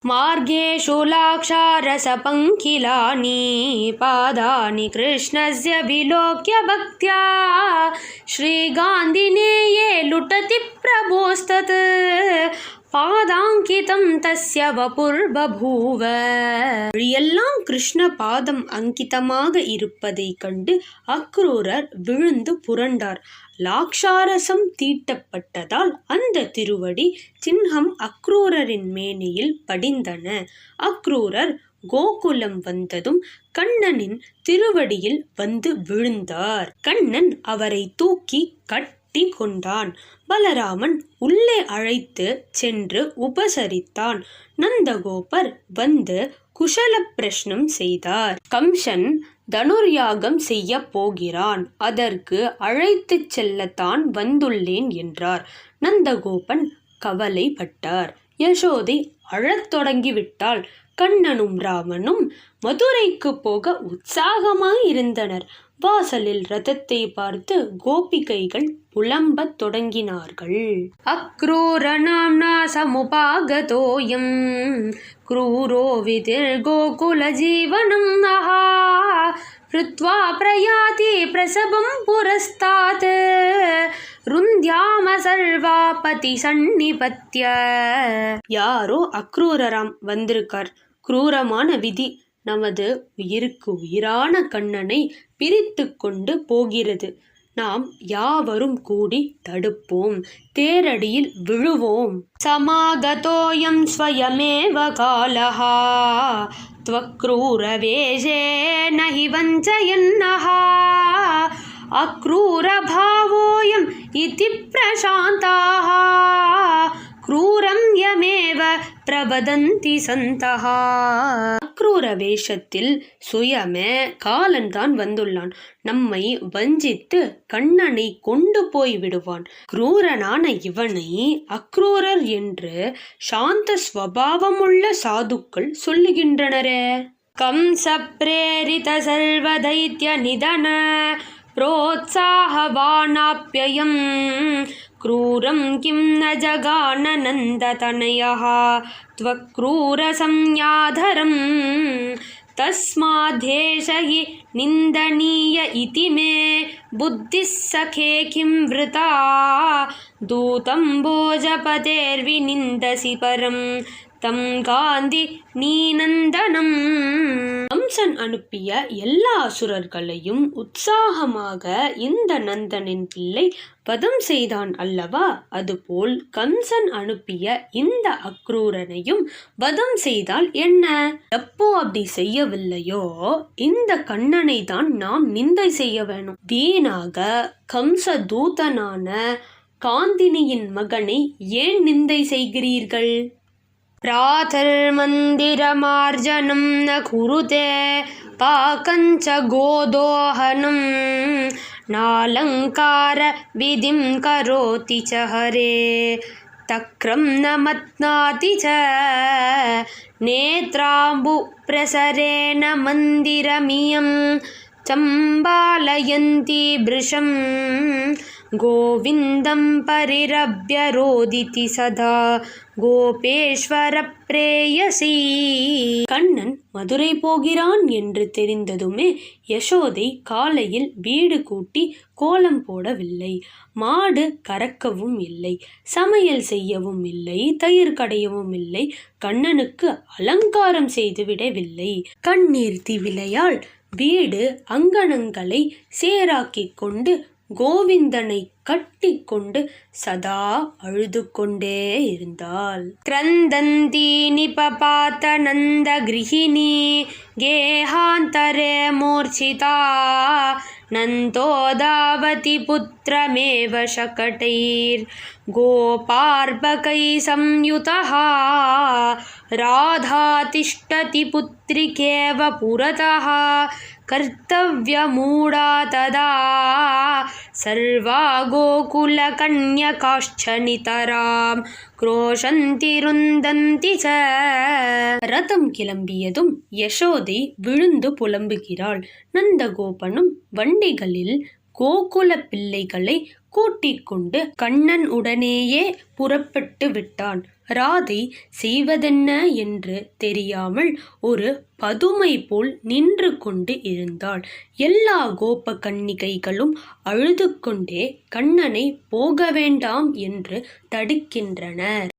मार्गेषु लाक्षारसपङ्किलानि पादानि कृष्णस्य विलोक्य भक्त्या श्रीगान्धिनेये लुटति प्रभोस्तत् பாதாங்கிதம் தஸ்ய வபுர்பூவ. எல்லாம் கிருஷ்ண பாதம் அங்கிதமாக இருப்பதை கண்டு அக்ரூரர் விழுந்து புரண்டார். லாக்ஷாரசம் தீட்டப்பட்டதால் அந்த திருவடி சின்னம் அக்ரூரரின் மேனியில் படிந்தன. அக்ரூரர் கோகுலம் வந்ததும் கண்ணனின் திருவடியில் வந்து விழுந்தார். கண்ணன் அவரை தூக்கி கொண்டான். பலராமன் உள்ளே அழைத்து சென்று உபசரித்தான். நந்தகோபர் வந்து குஷல பிரஷ்னம் செய்தார். கம்சன் தனுர்யாகம் செய்ய போகிறான், அதற்கு அழைத்து செல்லத்தான் வந்துள்ளேன் என்றார். நந்தகோபன் கவலைப்பட்டார். யசோதை அழத் தொடங்கிவிட்டாள். கண்ணனும் ராமனும் மதுரைக்கு போக உற்சாகமாய் இருந்தனர். வாசலில் ரதத்தை பார்த்து கோபிகைகள் புலம்பத் தொடங்கினார்கள். அக்ரூர நாம்னா சமுபாகதோயம் க்ரூரோ விதிர்கோகுல ஜீவனம் நஹா ருத்வா பிரயாதி பிரசபம் புரஸ்தாத் ருந்த்யாம சர்வாபதி சன்னிபத்ய. யாரோ அக்ரூரராம் வந்திருக்கார். குரூரமான விதி நமது உயிருக்கு உயிரான கண்ணனை பிரித்து கொண்டு போகிறது. நாம் யாவரும் கூடி தடுப்போம், தேரடியில் விழுவோம். சமாகதோயம் ஸ்வயமேவ காலஹா த்வக்ரூரவேஷே நஹி வஞ்சயன்னஹா அக்ரூரபாவோயம் இதி பிரசாந்தாஹ க்ரூரம் யமேவ பிரவதந்தி சந்தஹா. அக்ரூர வேஷத்தில் சுயமே காலன் தான் வந்துள்ளான். நம்மை வஞ்சித்து கண்ணனை கொண்டு போய் விடுவான். குரூரனான இவனை அக்ரூரர் என்று சாந்த ஸ்வபாவமுள்ள சாதுக்கள் சொல்லுகின்றனரே. கம்ச பிரேரித சர்வதைத்ய நிதன प्रोत्साहवानाप्ययं क्रूरं किं न जगान नन्दतनयः त्वक्रूरसंज्ञाधरम् तस्माद्धेष हि निन्दनीय इति मे बुद्धिः सखे किं वृता दूतं भोजपतेर्विनिन्दसि परं தம் காந்தி நீநந்தனம். கம்சன் அனுப்பிய எல்லா அசுரர்களையும் உற்சாகமாக இந்த நந்தனின் பிள்ளை வதம் செய்தான் அல்லவா? அதுபோல் கம்சன் அனுப்பிய இந்த அக்ரூரனையும் வதம் செய்தால் என்ன? எப்போ அப்படி செய்யவில்லையோ இந்த கண்ணனை தான் நாம் நிந்தை செய்ய வேணும். வீணாக கம்ச தூதனான காந்தினியின் மகனை ஏன் நிந்தை செய்கிறீர்கள்? प्रातर्मन्दिरमार्जनं न कुरुते पाकञ्च गोदोहनं नालङ्कार विधिं करोति च हरे तक्रं न मत्नाति च नेत्राम्बुप्रसरेण मन्दिरमियं चम्बालयन्ति भृशं गोविन्दं परिरभ्य रोदिति सदा கோபேஸ்வர பிரேயசி. கண்ணன் மதுரை போகிறான் என்று தெரிந்ததுமே யசோதை காலையில் வீடு கூட்டி கோலம் போடவில்லை. மாடு கறக்கவும் இல்லை, சமையல் செய்யவும் இல்லை, தயிர் கடையவும் இல்லை, கண்ணனுக்கு அலங்காரம் செய்துவிடவில்லை. கண்ணீர் திவிலையால் வீடு அங்கணங்களை சேராக்கிக் கொண்டு கோவிந்தனை கட்டி கொண்டு சதா அழுது கொண்டே இருந்தாள். கிரந்தந்தி நிபபாத நந்த கிருஹிணி கேஹாந்தரே மூர்ச்சிதா நந்தோதாவதி புத்திரமேவ சகடைர் கோபார்பகை சம்யுதः ராதா திஷ்டதி புத்ரிகேவ புரதः கர்த்தவ்யமூடா ததா சர்வா கோகுலகன்யகாश्च நிதராம் क्रोशन्ति रुन्दन्ति च. ரதம் கிளம்பியதும் யசோதை விழுந்து புலம்புகிறாள். நந்தகோபனும் வண்டிகளில் கோகுல பிள்ளைகளை கூட்டிக் கொண்டு கண்ணன் உடனேயே புறப்பட்டு விட்டான். ராதை செய்வதென்ன என்று தெரியாமல் ஒரு பதுமை போல் நின்று கொண்டு இருந்தாள். எல்லா கோப கன்னிகைகளும் அழுது கொண்டே கண்ணனை போக வேண்டாம் என்று தடுக்கின்றனர்.